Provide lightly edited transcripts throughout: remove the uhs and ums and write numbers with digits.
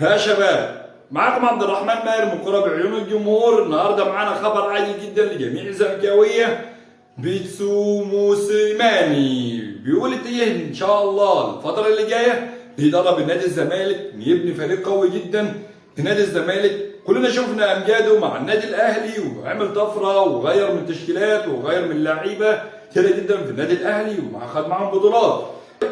يا شباب، معكم عبد الرحمن ماهر من قرى بعيون الجمهور. النهارده معانا خبر عادي جدا لجميع الزملكاويه. بيتسو موسيماني بيقول اتجه ان شاء الله الفتره اللي جايه ليدرب نادي الزمالك، يبني فريق قوي جدا في نادي الزمالك. كلنا شفنا امجاده مع النادي الاهلي وعمل طفره وغير من تشكيلات وغير من لعيبه كتير جدا في النادي الاهلي وخد معاهم بطولات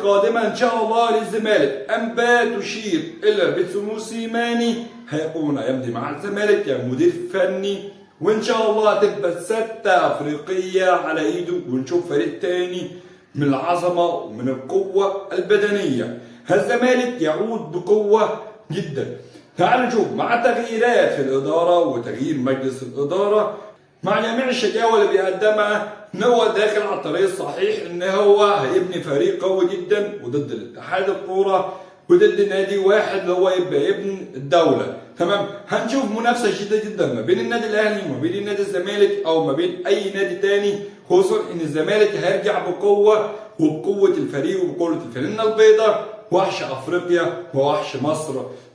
قادمة إن شاء الله للزمالك. أنباء تشير إلى بيتسو موسيماني هيكون يمضي مع الزمالك كمدير فني، وإن شاء الله هتبقى 6 أفريقية على إيده، ونشوف فريق تاني من العظمة ومن القوة البدنية. الزمالك يعود بقوة جدا. تعالوا نشوف مع تغييرات في الإدارة وتغيير مجلس الإدارة مع جميع الشكاوى اللي بيقدمها ان هو داخل على الطريق الصحيح، ان هو هيبني فريق قوي جدا وضد الاتحاد الكوره وضد نادي واحد اللي هو يبقى ابن الدوله. تمام، هنشوف منافسه شديده جدا ما بين النادي الاهلي وما بين النادي الزمالك او ما بين اي نادي تاني، خصوصا ان الزمالك هيرجع بقوه وبقوه الفريق وبقوه الفانلة البيضاء، وحش افريقيا ووحش مصر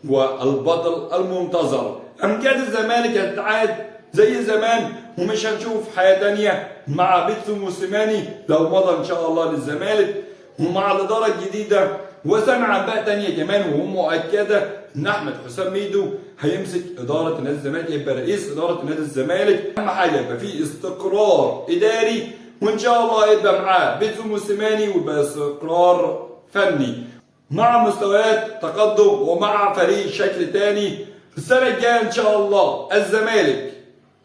والبطل المنتظر. امجاد الزمالك هتتعاد زي زمان، ومش هنشوف حياة تانية مع بيتسو موسيماني لو مضى ان شاء الله للزمالك ومع الادارة الجديدة. وسمع انباء تانية كمان ومؤكدة ان احمد حسام ميدو هيمسك ادارة نادي الزمالك، يبقى رئيس ادارة نادي الزمالك. اهم حاجة يبقى في استقرار اداري، وان شاء الله يبقى معاه بيتسو موسيماني ويبقى استقرار فني مع مستويات تقدم ومع فريق شكل تاني. السنة الجاية ان شاء الله الزمالك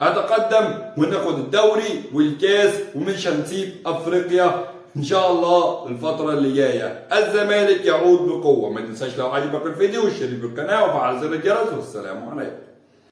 هتقدم وناخد الدوري والكاس، ومش هنسيب افريقيا ان شاء الله الفترة اللي جاية. الزمالك يعود بقوة. ما تنساش لو عجبك الفيديو اشترك بالقناة وفعل زر الجرس، والسلام عليكم.